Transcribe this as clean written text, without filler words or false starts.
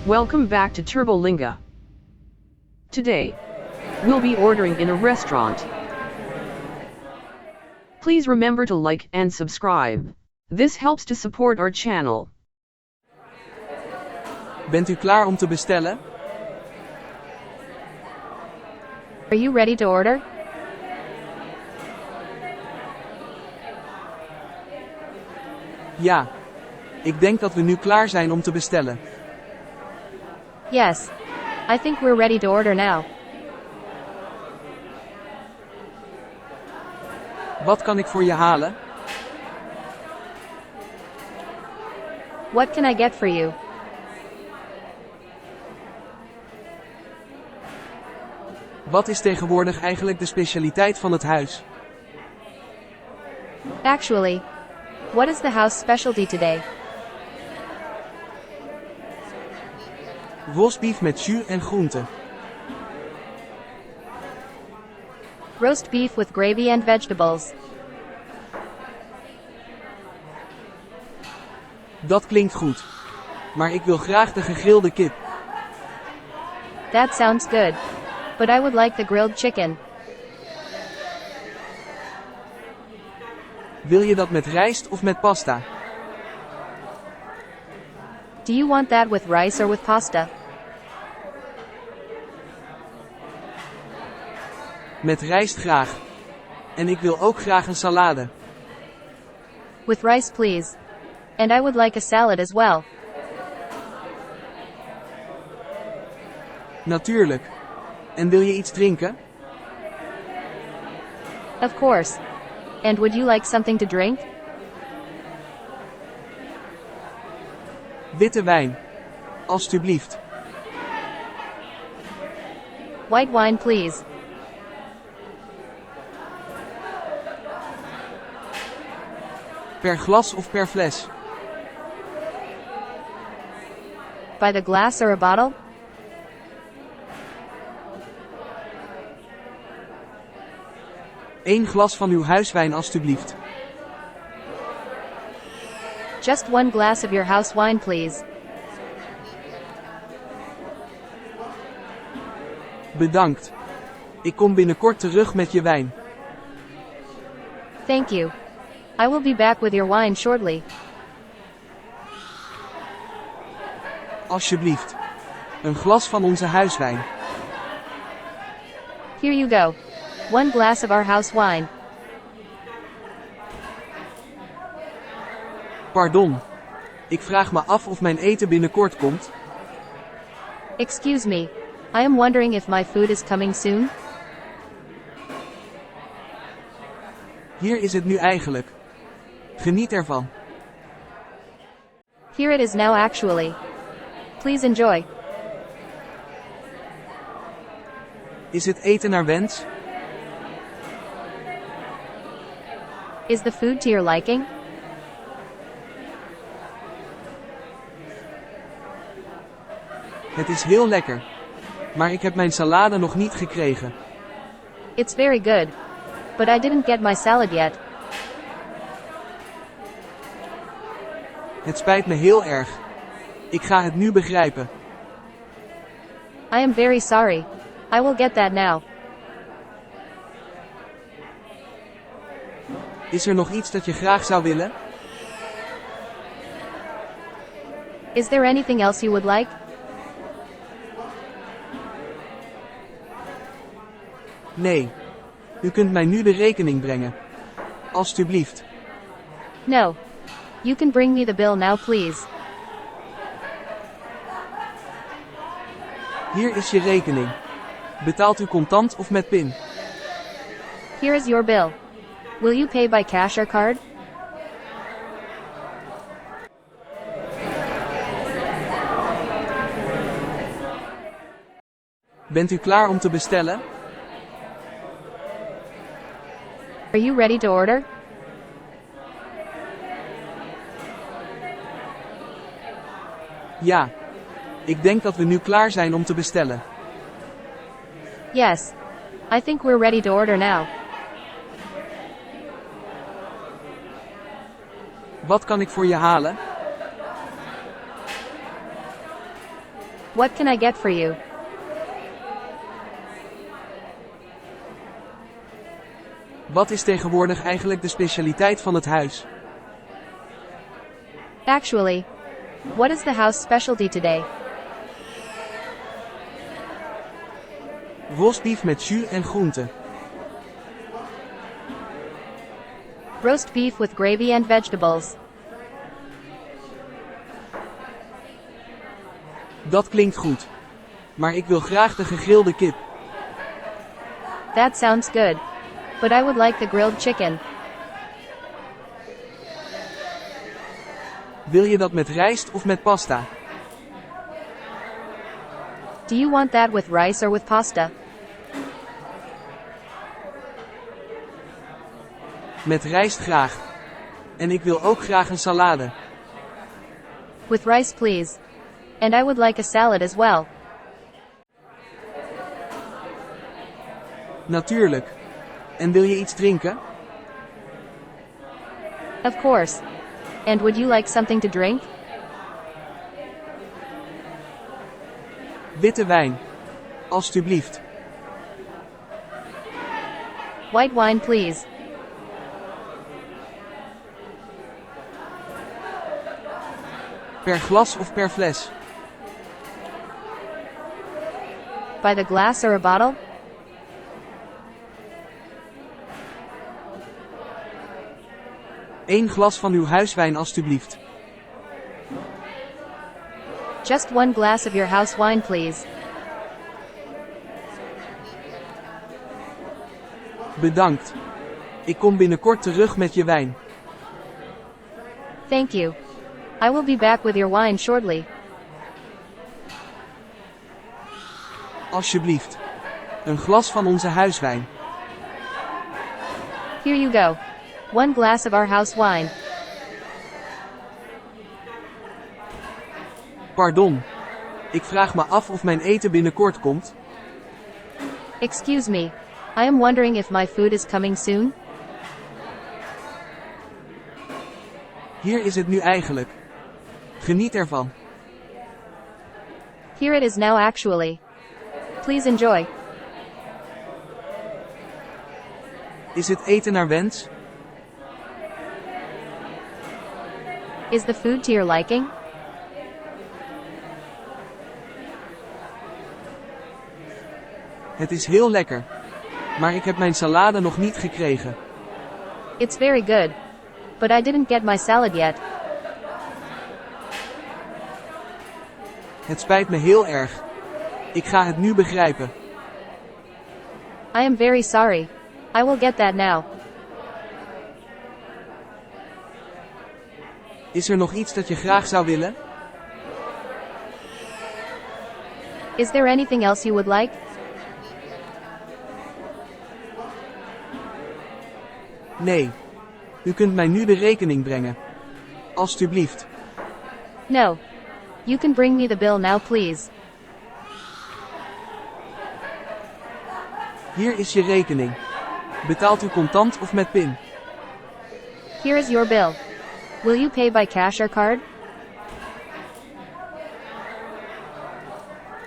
Welcome back to TurboLinga. Today, we'll be ordering in a restaurant. Please remember to like and subscribe. This helps to support our channel. Bent u klaar om te bestellen? Are you ready to order? Ja. Ik denk dat we nu klaar zijn om te bestellen. Yes. I think we're ready to order now. Wat kan ik voor je halen? What can I get for you? Wat is tegenwoordig eigenlijk de specialiteit van het huis? Actually, what is the house specialty today? Rosbief met jus en groenten. Roast beef with gravy and vegetables. Dat klinkt goed. Maar ik wil graag de gegrilde kip. That sounds good. But I would like the grilled chicken. Wil je dat met rijst of met pasta? Do you want that with rice or with pasta? Met rijst graag. En ik wil ook graag een salade. With rice, please. And I would like a salad as well. Natuurlijk. En wil je iets drinken? Of course. And would you like something to drink? Witte wijn. Alsjeblieft. White wine, please. Per glas of per fles? By the glass or a bottle? Eén glas van uw huiswijn alstublieft. Just one glass of your house wine, please. Bedankt. Ik kom binnenkort terug met je wijn. Thank you. I will be back with your wine shortly. Alsjeblieft. Een glas van onze huiswijn. Here you go. One glass of our house wine. Pardon. Ik vraag me af of mijn eten binnenkort komt. Excuse me. I am wondering if my food is coming soon. Hier is het nu eigenlijk. Geniet ervan. Here it is now actually. Please enjoy. Is het eten naar wens? Is the food to your liking? Het is heel lekker. Maar ik heb mijn salade nog niet gekregen. It's very good. But I didn't get my salad yet. Het spijt me heel erg. Ik ga het nu begrijpen. I am very sorry. I will get that now. Is er nog iets dat je graag zou willen? Is there anything else you would like? Nee. U kunt mij nu de rekening brengen. Alsjeblieft. No. You can bring me the bill now, please. Hier is je rekening. Betaalt u contant of met PIN? Here is your bill. Will you pay by cash or card? Bent u klaar om te bestellen? Are you ready to order? Ja. Ik denk dat we nu klaar zijn om te bestellen. Yes. I think we're ready to order now. Wat kan ik voor je halen? What can I get for you? Wat is tegenwoordig eigenlijk de specialiteit van het huis? Actually, what is the house specialty today? Rostbief met jus en groenten. Roast beef with gravy and vegetables. Dat klinkt goed. Maar ik wil graag de gegrilde kip. That sounds good. But I would like the grilled chicken. Wil je dat met rijst of met pasta? Do you want that with rice or with pasta? Met rijst graag. En ik wil ook graag een salade. With rice please. And I would like a salad as well. Natuurlijk. En wil je iets drinken? Of course. And would you like something to drink? Witte wijn. Alsjeblieft. White wine please. Per glas of per fles? By the glass or a bottle? Eén glas van uw huiswijn alstublieft. Just one glass of your house wine please. Bedankt. Ik kom binnenkort terug met je wijn. Thank you. I will be back with your wine shortly. Alsjeblieft. Een glas van onze huiswijn. Here you go. One glass of our house wine. Pardon. Ik vraag me af of mijn eten binnenkort komt. Excuse me. I am wondering if my food is coming soon. Hier is het nu eigenlijk. Geniet ervan. Here it is now actually. Please enjoy. Is het eten naar wens? Is the food to your liking? Het is heel lekker. Maar ik heb mijn salade nog niet gekregen. It's very good. But I didn't get my salad yet. Het spijt me heel erg. Ik ga het nu begrijpen. I am very sorry. I will get that now. Is er nog iets dat je graag zou willen? Is there anything else you would like? Nee. U kunt mij nu de rekening brengen. Alsjeblieft. No. You can bring me the bill now please. Hier is je rekening. Betaalt u contant of met PIN? Here is your bill. Will you pay by cash or card?